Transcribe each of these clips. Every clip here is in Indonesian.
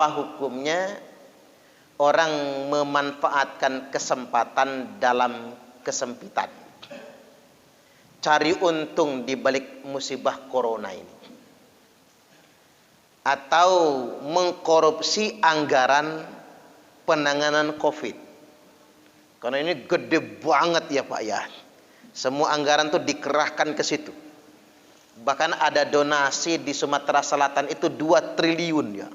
Apa hukumnya orang memanfaatkan kesempatan dalam kesempitan, cari untung di balik musibah corona ini, atau mengkorupsi anggaran penanganan COVID? Karena ini gede banget ya Pak ya. Semua anggaran tuh dikerahkan ke situ. Bahkan ada donasi di Sumatera Selatan itu 2 triliun ya.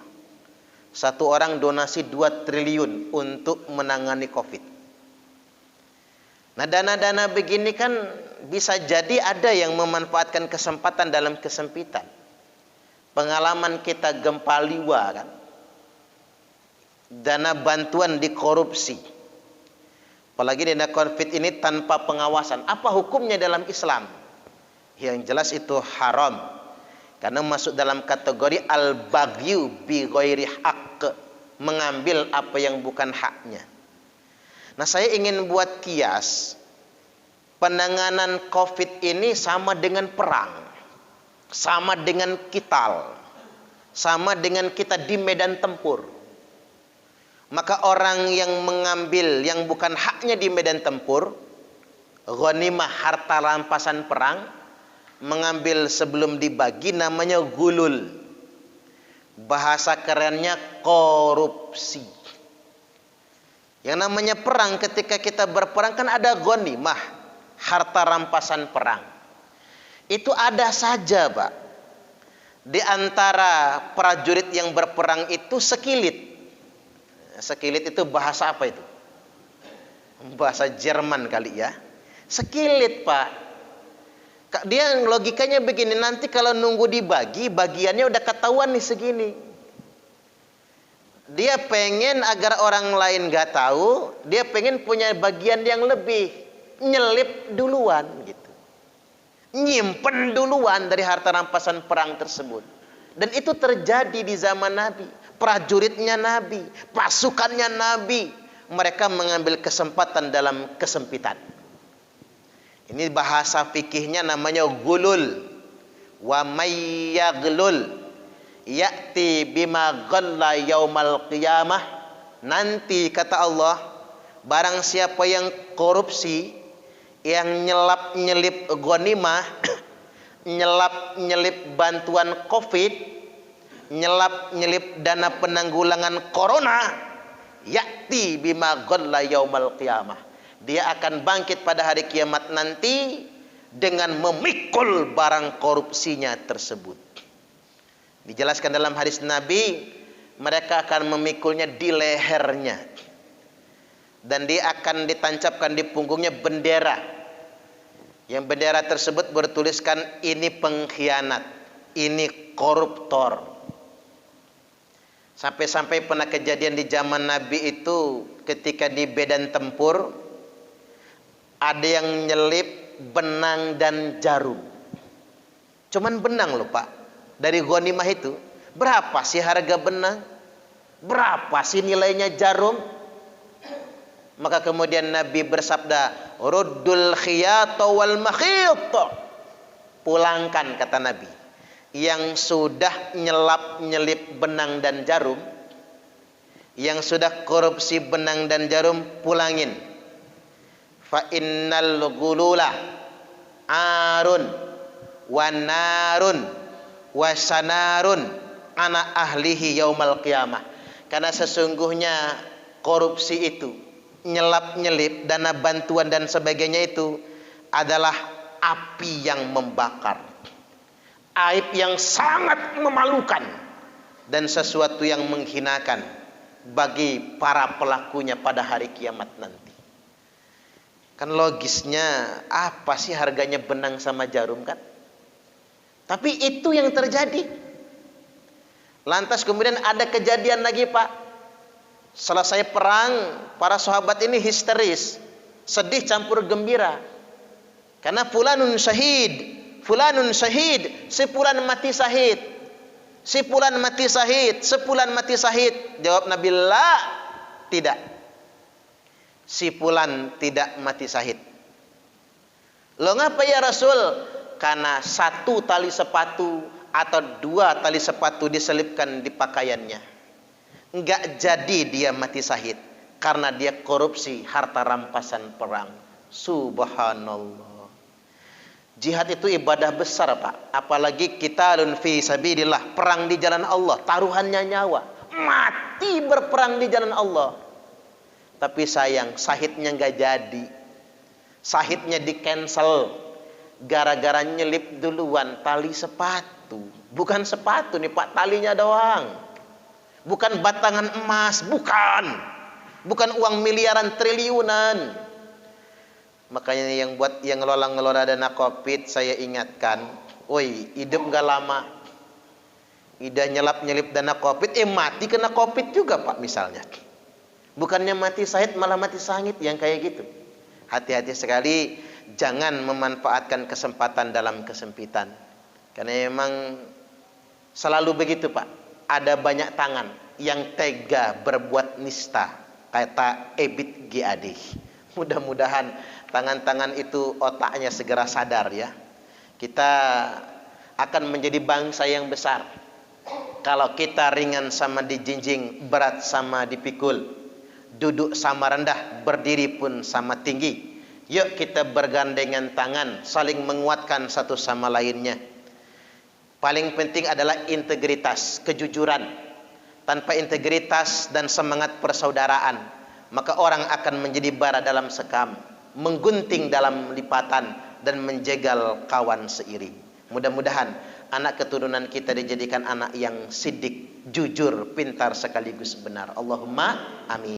Satu orang donasi 2 triliun untuk menangani COVID. Nah, dana-dana begini kan bisa jadi ada yang memanfaatkan kesempatan dalam kesempitan. Pengalaman kita gempa Liwa kan. Dana bantuan dikorupsi. Apalagi dana COVID ini tanpa pengawasan. Apa hukumnya dalam Islam? Yang jelas itu haram. Karena masuk dalam kategori al-baghyu bi ghairi haqq, mengambil apa yang bukan haknya. Nah, saya ingin buat kias. Penanganan COVID ini sama dengan perang, sama dengan qital, sama dengan kita di medan tempur. Maka orang yang mengambil yang bukan haknya di medan tempur, ghanimah, harta rampasan perang, mengambil sebelum dibagi, namanya gulul. Bahasa kerennya korupsi. Yang namanya perang, ketika kita berperang kan ada ghanimah, harta rampasan perang. Itu ada saja Pak. Di antara prajurit yang berperang itu sekilit. Sekilit itu bahasa apa itu? Bahasa Jerman kali ya. Sekilit Pak. Dia logikanya begini, nanti kalau nunggu dibagi, bagiannya udah ketahuan nih segini. Dia pengen agar orang lain gak tahu, dia pengen punya bagian yang lebih, nyelip duluan gitu. Nyimpen duluan dari harta rampasan perang tersebut. Dan itu terjadi di zaman Nabi. Prajuritnya Nabi, pasukannya Nabi, mereka mengambil kesempatan dalam kesempitan. Ini bahasa fikihnya namanya gulul. Wa may yaghlul ya'ti bima ghalla yaumal qiyamah. Nanti kata Allah, barang siapa yang korupsi, yang nyelap-nyelip ghanimah, nyelap-nyelip bantuan COVID, nyelap-nyelip dana penanggulangan corona, ya'ti bima ghalla yaumal qiyamah. Dia akan bangkit pada hari kiamat nanti dengan memikul barang korupsinya tersebut. Dijelaskan dalam hadis Nabi, mereka akan memikulnya di lehernya. Dan dia akan ditancapkan di punggungnya bendera. Yang bendera tersebut bertuliskan, ini pengkhianat, ini koruptor. Sampai-sampai pernah kejadian di zaman Nabi itu, ketika di medan tempur, ada yang nyelip benang dan jarum. Cuman benang loh Pak. Dari ghanimah itu, berapa sih harga benang? Berapa sih nilainya jarum? Maka kemudian Nabi bersabda, ruddul khiyata wal makhit. Pulangkan, kata Nabi, yang sudah nyelip benang dan jarum, yang sudah korupsi benang dan jarum, pulangin. Fa innal ghulula arun wa narun wa sanarun ana ahlihi yaumal qiyamah. Karena sesungguhnya korupsi itu, nyelap-nyelip dana bantuan dan sebagainya itu adalah api yang membakar, aib yang sangat memalukan, dan sesuatu yang menghinakan bagi para pelakunya pada hari kiamat nanti. Kan logisnya, apa sih harganya benang sama jarum kan? Tapi itu yang terjadi. Lantas kemudian ada kejadian lagi Pak. Selesai perang, para sahabat ini histeris, sedih campur gembira. Karena fulanun syahid, si fulan mati syahid. Si fulan mati syahid, sepulan mati syahid. Jawab Nabi, la, tidak. Si fulan tidak mati syahid. Lo ngapa ya Rasul? Karena 1 tali sepatu atau 2 tali sepatu diselipkan di pakaiannya. Enggak jadi dia mati syahid karena dia korupsi harta rampasan perang. Subhanallah. Jihad itu ibadah besar, Pak. Apalagi qitalun fi sabilillah, perang di jalan Allah, taruhannya nyawa. Mati berperang di jalan Allah. Tapi sayang, syahidnya enggak jadi. Syahidnya di cancel gara-gara nyelip duluan tali sepatu. Bukan sepatu nih Pak, talinya doang. Bukan batangan emas, bukan. Bukan uang miliaran triliunan. Makanya yang ngelola dana Covid, saya ingatkan, woi, hidup gak lama. Ida nyelip dana Covid, mati kena Covid juga Pak misalnya. Bukannya mati syahid malah mati sangit yang kayak gitu. Hati-hati sekali, jangan memanfaatkan kesempatan dalam kesempitan. Karena memang selalu begitu Pak. Ada banyak tangan yang tega berbuat nista, kata Ebit GAD. Mudah-mudahan tangan-tangan itu otaknya segera sadar ya. Kita akan menjadi bangsa yang besar kalau kita ringan sama dijinjing, berat sama dipikul, duduk sama rendah, berdiri pun sama tinggi. Yuk kita bergandengan tangan, saling menguatkan satu sama lainnya. Paling penting adalah integritas, kejujuran. Tanpa integritas dan semangat persaudaraan, maka orang akan menjadi bara dalam sekam, menggunting dalam lipatan, dan menjegal kawan seiring. Mudah-mudahan anak keturunan kita dijadikan anak yang sidik, jujur, pintar sekaligus benar. Allahumma amin.